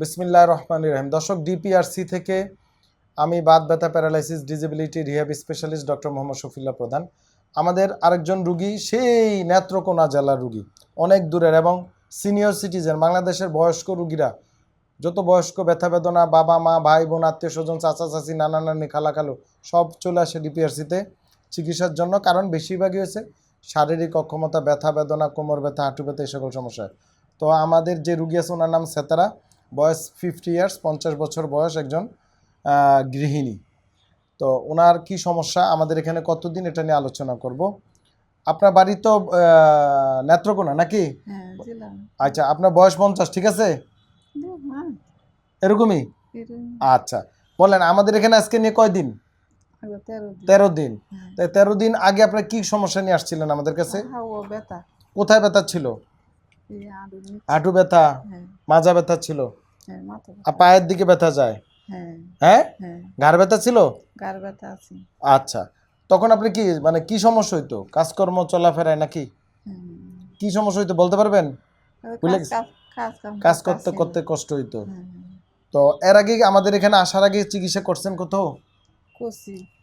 বিসমিল্লাহির রহমানির রহিম। দর্শক, ডিপিআরসি থেকে আমি বাত ব্যথা paralysis disability rehab specialist doctor Mohammad Shafiullah প্রধান। আমাদের আরেকজন রুগী সেই নেত্রকোনা জেলার রুগী, অনেক দূরের এবং সিনিয়র সিটিজেন, বাংলাদেশের বয়স্ক রুগীরা, যত বয়স্ক ব্যথা বেদনা, বাবা মা ভাই বোন আত্মীয় স্বজন চাচা চাচি নানা নানি খালা খালু সব চলে আসে ডিপিআরসিতে চিকিৎসার জন্য। কারণ বেশিরভাগই হয়েছে শারীরিক অক্ষমতা, ব্যথা বেদনা, কোমর ব্যথা, হাঁটু ব্যথা, এই সকল সমস্যা। তো আমাদের যে রুগী আছে ওনার নাম সেতারা, বয়স 50 ইয়ার্স, 50 বছর বয়স, একজন গৃহিণী। তো ওনার কি সমস্যা, আমাদের এখানে কতদিন, এটা নিয়ে আলোচনা করব। আপনার বাড়ি তো নেত্রকোনা নাকি? আচ্ছা, আপনার বয়স 50, ঠিক আছে? এরকমই? আচ্ছা, বলেন আমাদের এখানে আজকে নিয়ে কয়দিন? 13 দিন। তাই 13 দিন আগে আপনার কি সমস্যা নিয়ে আসছিলেন আমাদের কাছে? কোথায় ব্যথা ছিল? হাঁটু ব্যথা, মাজা ব্যথা ছিল, আর পায়ের দিকে ব্যথা যায়? হ্যাঁ, ঘাড় ব্যথা ছিল? আচ্ছা, তখন আপনি কি মানে কি সমস্যা হইতো? কাজকর্ম চলাফেরায় নাকি কি সমস্যা হইতো বলতে পারবেন? কাজ করতে করতে কষ্ট হইতো। তো এর আগে আমাদের এখানে আসার আগে চিকিৎসা করছেন কোথাও?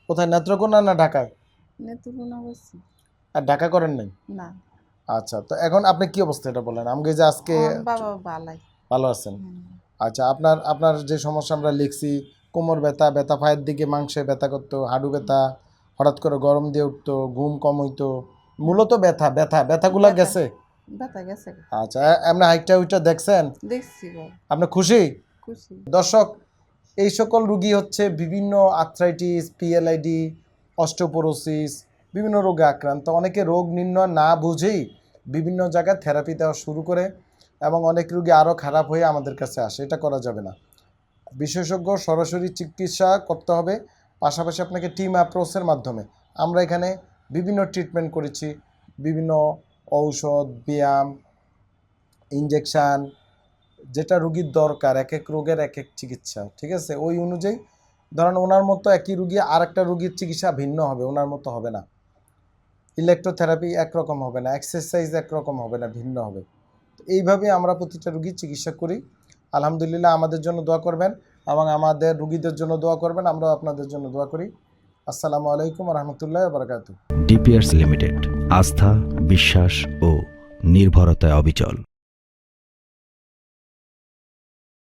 কোথায়, নেত্রকোনা না ঢাকায়? আর ঢাকা করেন নাই? আচ্ছা, তো এখন আপনি কি অবস্থা এটা বলেন আমাকে, যে আজকে ভালো আছেন? আচ্ছা, আপনার যে সমস্যা আমরা লিখছি, কোমর ব্যথা, ব্যথা পায়ের দিকে মাংসে ব্যথা করতো, হাঁটু ব্যথা, হঠাৎ করে গরম দিয়ে উঠতো, ঘুম কম হইতো, মূলত ব্যথাগুলা গেছে? আচ্ছা, আপনি হাইটটা উইটা দেখছেন? আপনি খুশি? দর্শক, এই সকল রুগী হচ্ছে বিভিন্ন আর্থ্রাইটিস, পিএলআইডি, অস্টিওপোরোসিস, বিভিন্ন রোগে আক্রান্ত। অনেকে রোগ নির্ণয় না বুঝেই বিভিন্ন জায়গায় থেরাপি দেওয়া শুরু করে এবং অনেক রুগী আরও খারাপ হয়ে আমাদের কাছে আসে। এটা করা যাবে না। বিশেষজ্ঞ সরাসরি চিকিৎসা করতে হবে। পাশাপাশি আপনাকে টিম অ্যাপ্রোচের মাধ্যমে আমরা এখানে বিভিন্ন ট্রিটমেন্ট করেছি, বিভিন্ন ঔষধ, ব্যায়াম, ইনজেকশান, যেটা রুগীর দরকার, এক এক রোগের এক এক চিকিৎসা, ঠিক আছে? ওই অনুযায়ী ধরেন ওনার মতো একই রুগী আর একটা রুগীর চিকিৎসা ভিন্ন হবে, ওনার মতো হবে না। ইলেকট্রোথেরাপি একরকম হবে না, এক্সারসাইজ একরকম হবে না, ভিন্ন হবে। এইভাবে আমরা প্রতিটা রুগীর চিকিৎসা করি। আলহামদুলিল্লাহ, আমাদের জন্য দোয়া করবেন এবং আমাদের রুগীদের জন্য দোয়া করবেন, আমরাও আপনাদের জন্য দোয়া করি। আসসালামু আলাইকুম ওয়া রাহমাতুল্লাহি ওয়া বারাকাতুহু। ডিপিআরসি লিমিটেড, আস্থা, বিশ্বাস ও নির্ভরতায় অবিচল।